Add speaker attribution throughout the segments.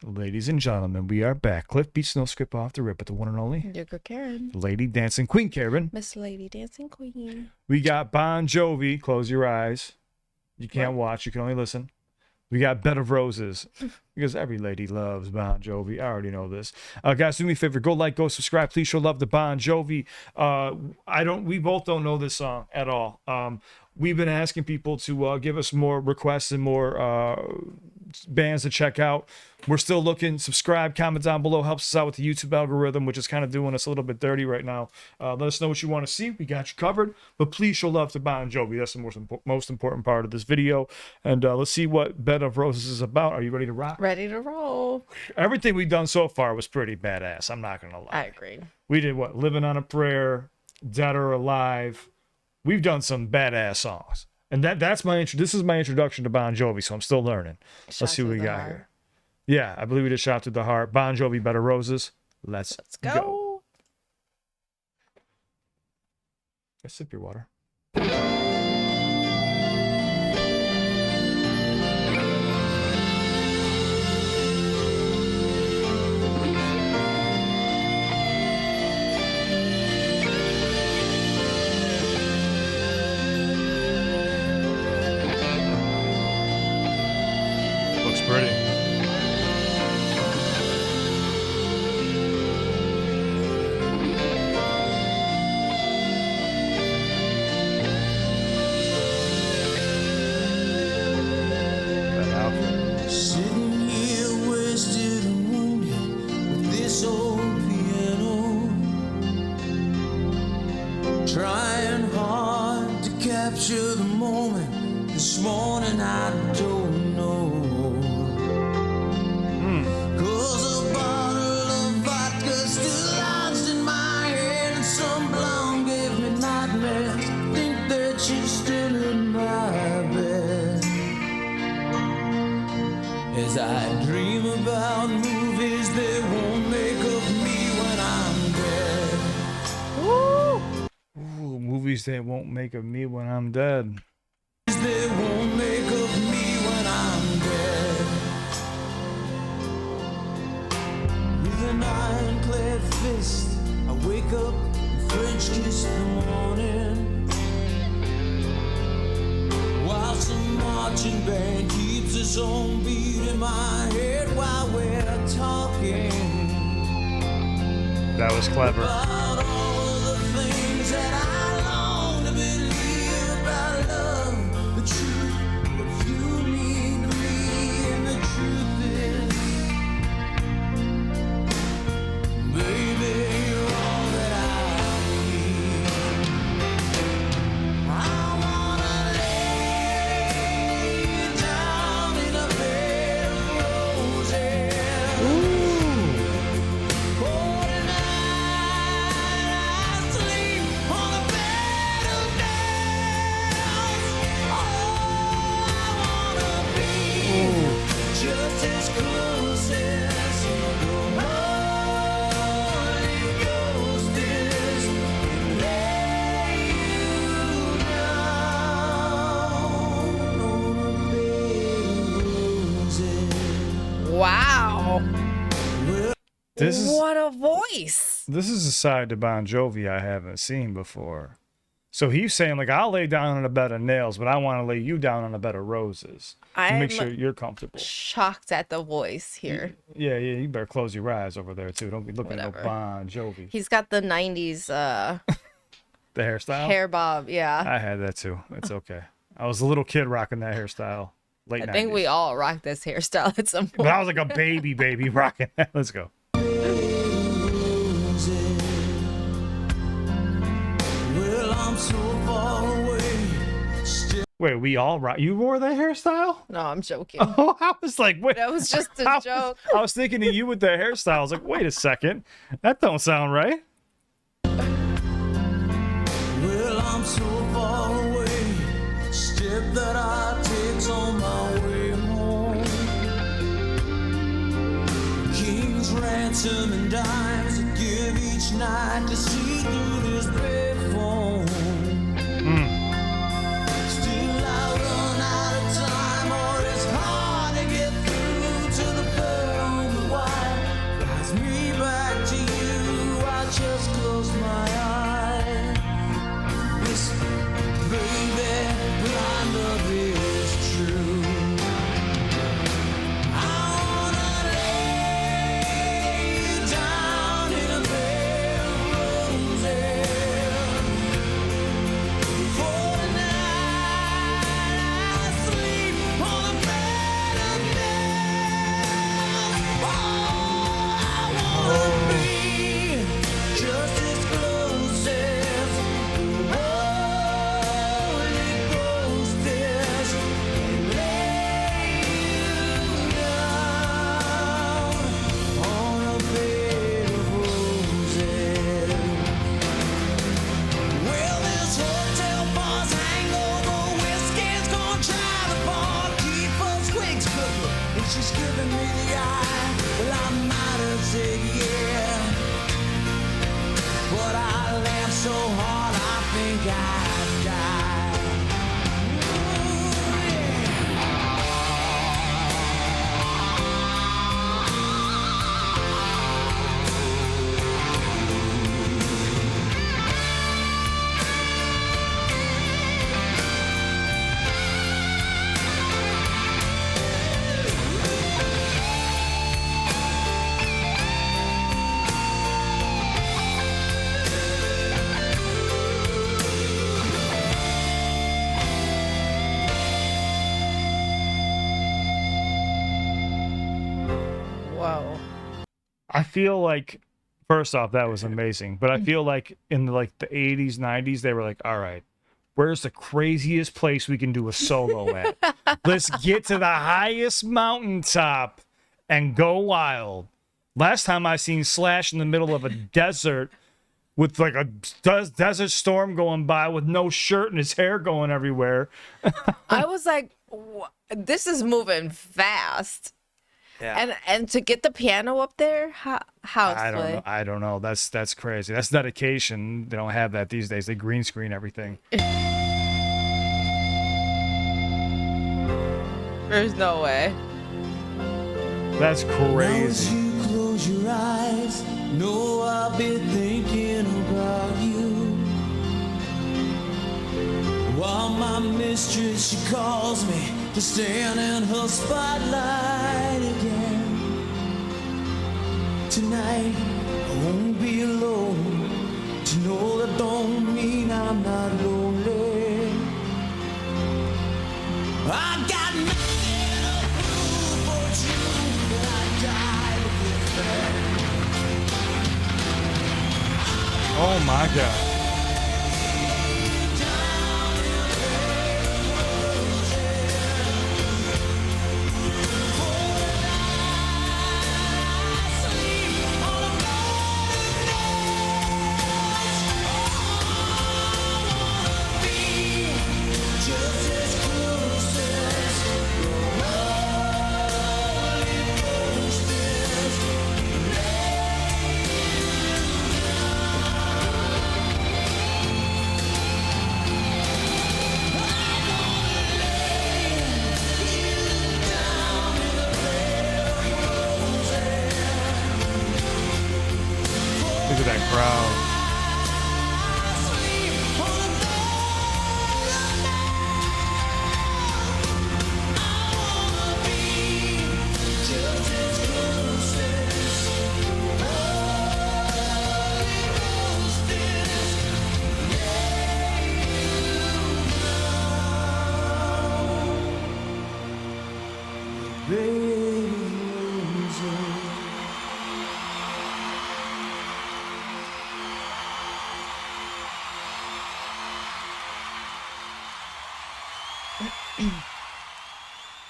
Speaker 1: Ladies and gentlemen, we are back. CliffBeats, no script off the rip, but the one and only.
Speaker 2: Your girl Karen.
Speaker 1: Lady Dancing Queen Karen.
Speaker 2: Miss Lady Dancing Queen.
Speaker 1: We got Bon Jovi, Close Your Eyes. You can't watch, you can only listen. We got Bed of Roses, because every lady loves Bon Jovi. I already know this. Guys, do me a favor, go like, go subscribe. Please show love to Bon Jovi. We both don't know this song at all. We've been asking people to give us more requests and more bands to check out. We're still looking. Subscribe, comment down below. Helps us out with the YouTube algorithm, which is kind of doing us a little bit dirty right now. Let us know what you want to see. We got you covered. But please show love to Bon Jovi. That's the most important part of this video. And let's see what Bed of Roses is about. Are you ready to rock?
Speaker 2: Ready to roll.
Speaker 1: Everything we've done so far was pretty badass. I'm not going to lie.
Speaker 2: I agree.
Speaker 1: We did what? Living on a Prayer, Dead or Alive. We've done some badass songs. And that's this is my introduction to Bon Jovi, so I'm still learning. Let's see what we got here. Yeah, I believe we did Shot to the Heart. Bon Jovi, Bed of Roses. Let's go. Let's sip your water. Looks pretty.
Speaker 3: Sitting here wasted and wounded with this old piano, trying hard to capture the moment. This morning I don't know. 'Cause a bottle of vodka still lodged in my head, and some blonde gave me nightmares. Think that she's still in my bed. As I dream about movies that won't make of me when I'm dead.
Speaker 1: Ooh, movies that won't make of me when I'm dead.
Speaker 3: They won't make of me when I'm dead. With an ironclad fist, I wake up and French kiss the morning, while some marching band keeps its own beat in my head while we're talking.
Speaker 1: That was clever.
Speaker 3: About all of the things that I long to believe about love, the truth, what you mean to me, and the truth is, baby, you're all that I need. I wanna lay you down in a bed of roses. Oh, tonight I sleep on a bed of nails. Oh, I wanna be just as close as the Holy Ghost is, and lay you down on a bed of roses.
Speaker 2: Wow.
Speaker 1: This is
Speaker 2: What a voice.
Speaker 1: This is a side to Bon Jovi I haven't seen before. So he's saying, like, I'll lay down on a bed of nails, but I want to lay you down on a bed of roses to make sure you're comfortable.
Speaker 2: Shocked at the voice here.
Speaker 1: Yeah, you better close your eyes over there, too. Don't be looking at no
Speaker 2: Whatever.
Speaker 1: Bon Jovi.
Speaker 2: He's got the 90s
Speaker 1: The hairstyle?
Speaker 2: hair bob. Yeah.
Speaker 1: I had that, too. It's okay. I was a little kid rocking that hairstyle. Late 90s.
Speaker 2: I think we all rock this hairstyle at some
Speaker 1: But
Speaker 2: point.
Speaker 1: I was like a baby rocking that. Let's go.
Speaker 3: Well, I'm so far away. Still
Speaker 1: Wait, we all rock? You wore that hairstyle?
Speaker 2: No, I'm joking.
Speaker 1: Oh, I was like, wait.
Speaker 2: That was just a joke.
Speaker 1: I was thinking of you with the hairstyle. I was like, wait a second. That don't sound right.
Speaker 3: well, I'm so far away. Step that I take's on my way home. King's ransom and dimes I give each night to see through this payphone. Still I run out of time, or it's hard to get through to the pearl the eye. Well, I might have said yeah, but I laughed so hard I think I'd die. Ooh, yeah.
Speaker 2: Whoa.
Speaker 1: I feel like, first off, that was amazing. But I feel like in like the 80s, 90s, they were like, all right, where's the craziest place we can do a solo at? Let's get to the highest mountaintop and go wild. Last time I seen Slash in the middle of a desert with like a desert storm going by with no shirt and his hair going everywhere.
Speaker 2: I was like, this is moving fast.
Speaker 1: Yeah.
Speaker 2: And to get the piano up there, how
Speaker 1: I don't know. That's crazy. That's dedication. They don't have that these days. They green screen everything.
Speaker 2: There's no way.
Speaker 1: That's
Speaker 3: Now as
Speaker 1: crazy.
Speaker 3: you close your eyes, know I'll be thinking about you. While my mistress, she calls me to stand in her spotlight again. Tonight, I won't be alone. To know that don't mean I'm not lonely. I got nothing to prove but you, but I died with that.
Speaker 1: Oh my God. Look at that crowd.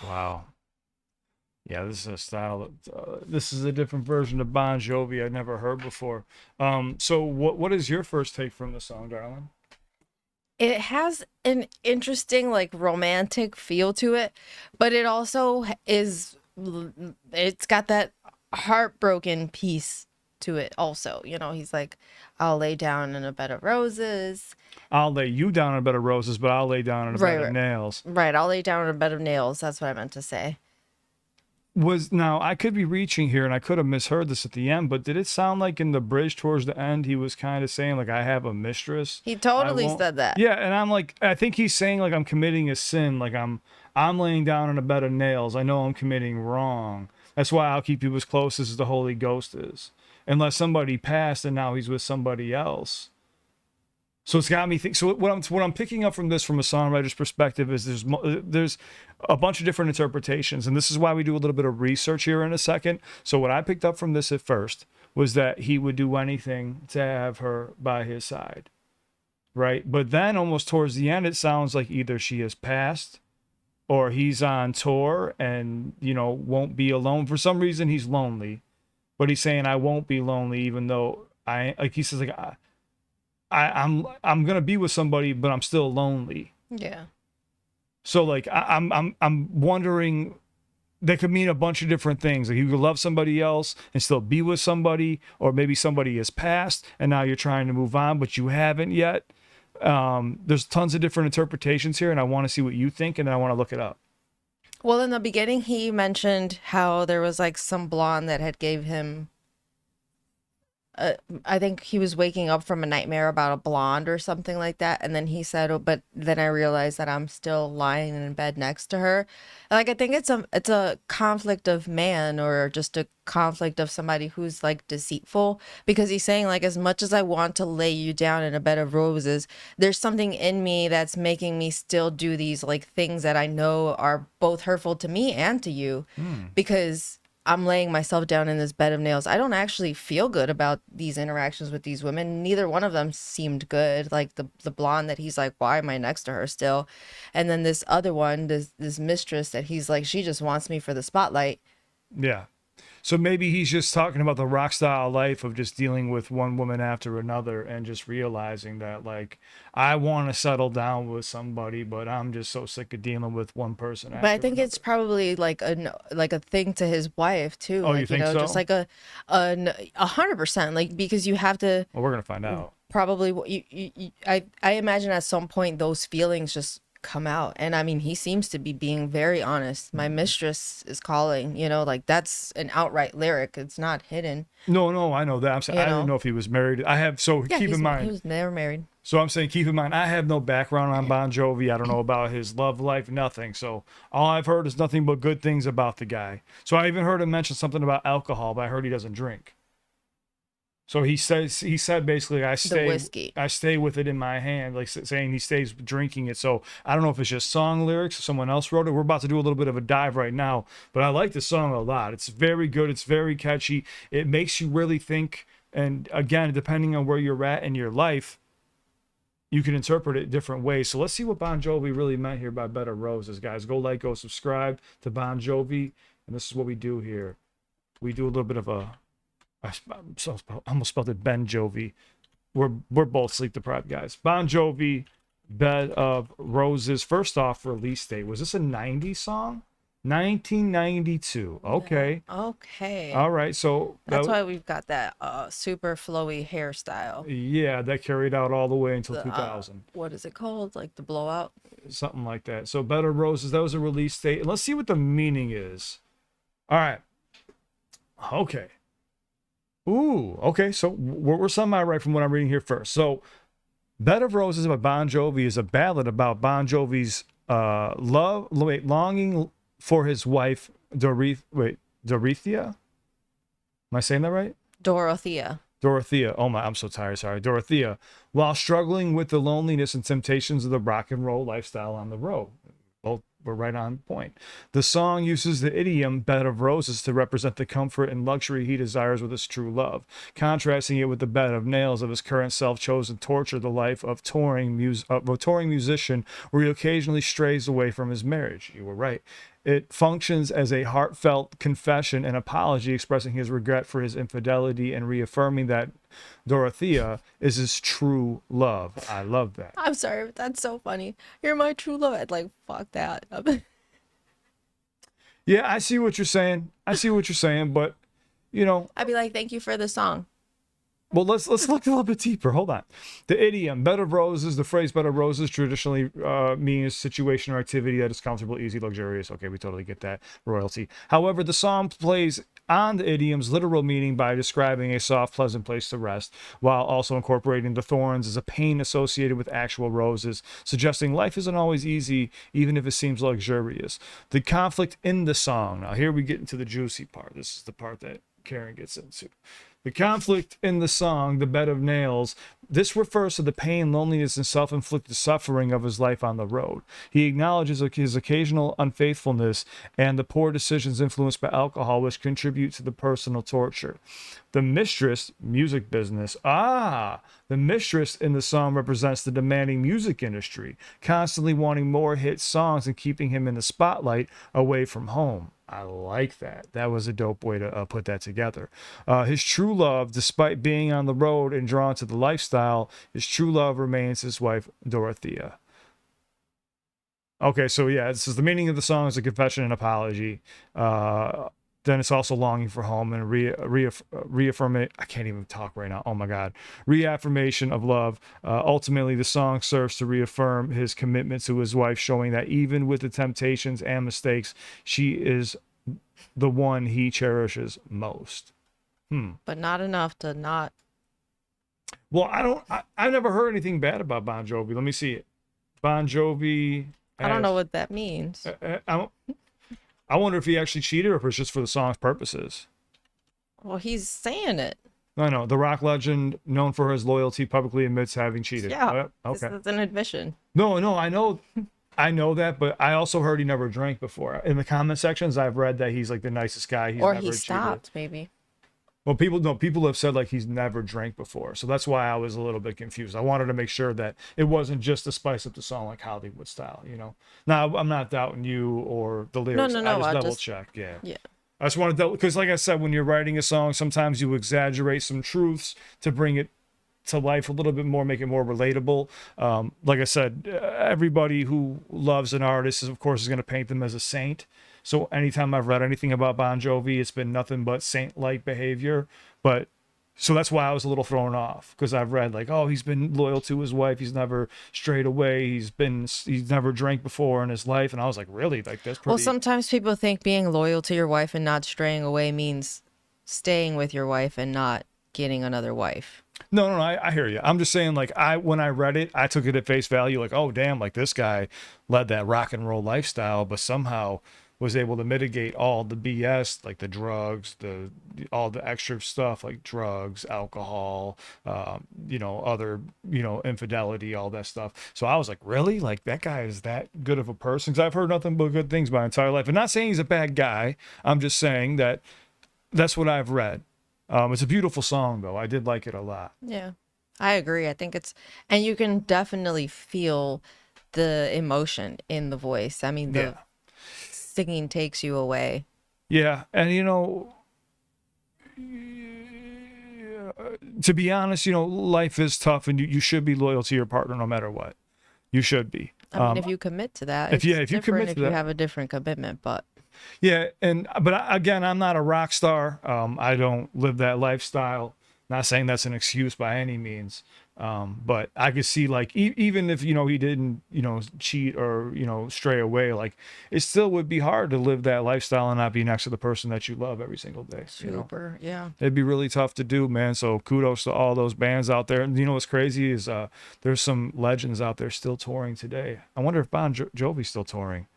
Speaker 1: Wow. Yeah, this is a style. This is a different version of Bon Jovi I'd never heard before. So what is your first take from the song, darling?
Speaker 2: It has an interesting, like, romantic feel to it, but it also is, it's got that heartbroken piece to it also. You know, he's like, I'll lay down in a bed of roses.
Speaker 1: I'll lay you down in a bed of roses, but I'll lay down in a bed of nails.
Speaker 2: Right, I'll lay down in a bed of nails. That's what I meant to say.
Speaker 1: Now I could be reaching here and I could have misheard this at the end, but did it sound like in the bridge towards the end he was kind of saying like I have a mistress?
Speaker 2: He totally said that.
Speaker 1: Yeah, and I'm like, I think he's saying like I'm committing a sin, like I'm laying down in a bed of nails. I know I'm committing wrong. That's why I'll keep you as close as the Holy Ghost is. Unless somebody passed and now he's with somebody else. So it's got me think. So what I'm picking up from this, from a songwriter's perspective, is there's a bunch of different interpretations, and this is why we do a little bit of research here in a second. So what I picked up from this at first was that he would do anything to have her by his side, right? But then almost towards the end, it sounds like either she has passed, or he's on tour and won't be alone. For some reason, he's lonely, but he's saying I won't be lonely, even though he says like. I'm gonna be with somebody, but I'm still lonely.
Speaker 2: Yeah.
Speaker 1: So like I'm wondering They could mean a bunch of different things. Like you could love somebody else and still be with somebody, or maybe somebody is passed and now you're trying to move on, but you haven't yet. There's tons of different interpretations here, and I want to see what you think, and then I want to look it up.
Speaker 2: Well, in the beginning, he mentioned how there was like some blonde that had gave him. I think he was waking up from a nightmare about a blonde or something like that, and then he said, "Oh, but then I realized that I'm still lying in bed next to her." Like I think it's a conflict of man, or just a conflict of somebody who's like deceitful, because he's saying like, as much as I want to lay you down in a bed of roses, there's something in me that's making me still do these like things that I know are both hurtful to me and to you, because I'm laying myself down in this bed of nails. I don't actually feel good about these interactions with these women. Neither one of them seemed good. Like the blonde that he's like, why am I next to her still? And then this other one, this mistress that he's like, she just wants me for the spotlight.
Speaker 1: Yeah. So maybe he's just talking about the rock style life of just dealing with one woman after another and just realizing that, like, I want to settle down with somebody, but I'm just so sick of dealing with one person.
Speaker 2: But I think it's probably like a thing to his wife too.
Speaker 1: Oh,
Speaker 2: like,
Speaker 1: you think so?
Speaker 2: Just like a 100%. Like, because you have to
Speaker 1: Well, we're going to find out.
Speaker 2: probably, I imagine at some point those feelings just come out. And I mean, he seems to be being very honest. My mistress is calling, like that's an outright lyric. It's not hidden.
Speaker 1: No, I know that. I'm saying, I don't
Speaker 2: know?
Speaker 1: know if he was married. Keep in mind.
Speaker 2: He was never married.
Speaker 1: So I'm saying, keep in mind, I have no background on Bon Jovi. I don't know about his love life, nothing. So all I've heard is nothing but good things about the guy. So I even heard him mention something about alcohol, but I heard he doesn't drink. So he said basically, I stay with it in my hand, like saying he stays drinking it. So I don't know if it's just song lyrics or someone else wrote it. We're about to do a little bit of a dive right now, but I like the song a lot. It's very good. It's very catchy. It makes you really think. And again, depending on where you're at in your life, you can interpret it different ways. So let's see what Bon Jovi really meant here by Bed of Roses, guys. Go like, go subscribe to Bon Jovi. And this is what we do here. We do a little bit of I almost spelled it Ben Jovi. We're both sleep deprived, guys. Bon Jovi, Bed of Roses. First off, release date. Was this a 90s song? 1992. Okay.
Speaker 2: Okay.
Speaker 1: All right. So
Speaker 2: that's why we've got that super flowy hairstyle.
Speaker 1: Yeah, that carried out all the way until 2000.
Speaker 2: What is it called? Like the blowout?
Speaker 1: Something like that. So Bed of Roses, that was a release date. And let's see what the meaning is. All right. Okay. Ooh, okay. So we're semi right from what I'm reading here first. So, Bed of Roses by Bon Jovi is a ballad about Bon Jovi's longing for his wife Dorothea. Am I saying that right?
Speaker 2: Dorothea.
Speaker 1: Oh my, I'm so tired. Sorry, Dorothea. While struggling with the loneliness and temptations of the rock and roll lifestyle on the road. Both were right on point. The song uses the idiom bed of roses to represent the comfort and luxury he desires with his true love, contrasting it with the bed of nails of his current self-chosen torture, the life of touring musician, where he occasionally strays away from his marriage. You were right. It functions as a heartfelt confession and apology, expressing his regret for his infidelity and reaffirming that Dorothea is his true love. I love that.
Speaker 2: I'm sorry, but that's so funny. You're my true love. I'd like, fuck that.
Speaker 1: Yeah, I see what you're saying. But,
Speaker 2: I'd be like, thank you for the song.
Speaker 1: Well, let's look a little bit deeper. Hold on. The idiom, bed of roses, the phrase bed of roses traditionally means situation or activity that is comfortable, easy, luxurious. Okay, we totally get that. Royalty. However, the song plays on the idiom's literal meaning by describing a soft, pleasant place to rest, while also incorporating the thorns as a pain associated with actual roses, suggesting life isn't always easy, even if it seems luxurious. The conflict in the song. Now, here we get into the juicy part. This is the part that Karen gets into. The conflict in the song, The Bed of Nails, this refers to the pain, loneliness, and self-inflicted suffering of his life on the road. He acknowledges his occasional unfaithfulness and the poor decisions influenced by alcohol, which contribute to the personal torture. The mistress, music business. The mistress in the song represents the demanding music industry, constantly wanting more hit songs and keeping him in the spotlight away from home. I like that. That was a dope way to put that together. His true love, despite being on the road and drawn to the lifestyle, his true love remains his wife, Dorothea. Okay, so yeah, this is the meaning of the song is a confession and apology. Then it's also longing for home and reaffirmation. I can't even talk right now. Oh my God. Reaffirmation of love. Ultimately, the song serves to reaffirm his commitment to his wife, showing that even with the temptations and mistakes, she is the one he cherishes most.
Speaker 2: But not enough to not.
Speaker 1: Well, I've never heard anything bad about Bon Jovi. Let me see it. Bon Jovi.
Speaker 2: I don't know what that means.
Speaker 1: I wonder if he actually cheated or if it's just for the song's purposes.
Speaker 2: Well, he's saying it.
Speaker 1: I know. The rock legend, known for his loyalty, publicly admits having cheated.
Speaker 2: Yeah.
Speaker 1: Okay.
Speaker 2: This is an admission.
Speaker 1: No, I know. I know that, but I also heard he never drank before. In the comment sections, I've read that he's like the nicest guy. He's
Speaker 2: Or
Speaker 1: never
Speaker 2: he
Speaker 1: cheated.
Speaker 2: stopped, maybe.
Speaker 1: Well, people have said like he's never drank before, so that's why I was a little bit confused. I wanted to make sure that it wasn't just to spice up the song like Hollywood style, you know. Now I'm not doubting you or the lyrics.
Speaker 2: No,
Speaker 1: I just
Speaker 2: I
Speaker 1: double
Speaker 2: just-
Speaker 1: check. Yeah.
Speaker 2: Yeah.
Speaker 1: I just wanted to, because like I said, when you're writing a song, sometimes you exaggerate some truths to bring it to life a little bit more, make it more relatable. Like I said, everybody who loves an artist is, of course, is going to paint them as a saint. So anytime I've read anything about Bon Jovi, it's been nothing but saint-like behavior. But so that's why I was a little thrown off, because I've read like, oh, he's been loyal to his wife. He's never strayed away. He's never drank before in his life. And I was like, really? Like that's pretty.
Speaker 2: Well, sometimes people think being loyal to your wife and not straying away means staying with your wife and not getting another wife.
Speaker 1: No, I hear you. I'm just saying, like, when I read it, I took it at face value, like, oh, damn, like this guy led that rock and roll lifestyle, but somehow was able to mitigate all the BS, like the drugs, all the extra stuff like drugs, alcohol, other, infidelity, all that stuff. So I was like, really? Like that guy is that good of a person? Because I've heard nothing but good things my entire life. And not saying he's a bad guy. I'm just saying that that's what I've read. It's a beautiful song, though. I did like it a lot.
Speaker 2: Yeah, I agree. I think and you can definitely feel the emotion in the voice. I mean, the singing takes you away.
Speaker 1: Yeah. And, to be honest, life is tough and you should be loyal to your partner no matter what. You should be.
Speaker 2: I mean, if you commit to that,
Speaker 1: if you
Speaker 2: different
Speaker 1: commit to
Speaker 2: if you
Speaker 1: that.
Speaker 2: have a different commitment, but.
Speaker 1: Yeah, but again, I'm not a rock star. I don't live that lifestyle. Not saying that's an excuse by any means. But I could see like even if he didn't cheat or stray away, like it still would be hard to live that lifestyle and not be next to the person that you love every single day.
Speaker 2: Super, yeah.
Speaker 1: It'd be really tough to do, man. So kudos to all those bands out there. And what's crazy is there's some legends out there still touring today. I wonder if Bon Jovi's still touring.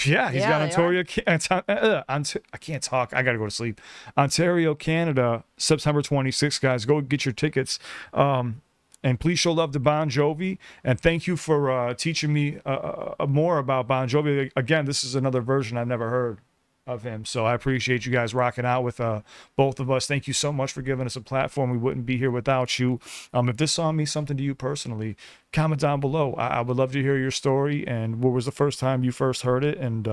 Speaker 1: Yeah, he's got Ontario. I can't talk. I gotta go to sleep. Ontario, Canada, September 26th, guys. Go get your tickets. And please show love to Bon Jovi. And thank you for teaching me more about Bon Jovi. Again, this is another version I've never heard of him. So I appreciate you guys rocking out with both of us. Thank you so much for giving us a platform. We wouldn't be here without you. If this song means something to you personally, comment down below. I would love to hear your story and what was the first time you first heard it, and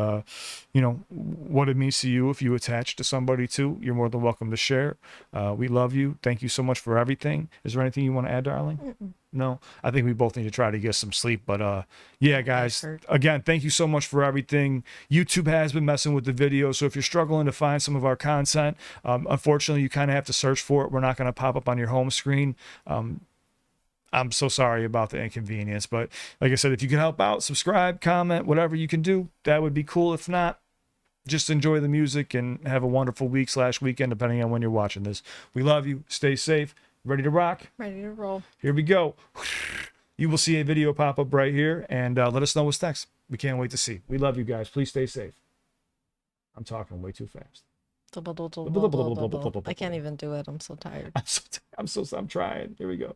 Speaker 1: what it means to you. If you attach to somebody too, you're more than welcome to share. We love you. Thank you so much for everything. Is there anything you want to add, darling?
Speaker 2: Mm-mm.
Speaker 1: No, I think we both need to try to get some sleep. But yeah, guys, again, thank you so much for everything. YouTube has been messing with the video, so if you're struggling to find some of our content, unfortunately, you kind of have to search for it. We're not going to pop up on your home screen. I'm so sorry about the inconvenience, but like I said, if you can help out, subscribe, comment, whatever you can do, that would be cool. If not, just enjoy the music and have a wonderful week/weekend, depending on when you're watching this. We love you. Stay safe. Ready to rock?
Speaker 2: Ready to roll.
Speaker 1: Here we go. You will see a video pop up right here, and let us know what's next. We can't wait to see. We love you guys. Please stay safe. I'm talking way too fast.
Speaker 2: I can't even do it. I'm so tired.
Speaker 1: I'm trying. Here we go.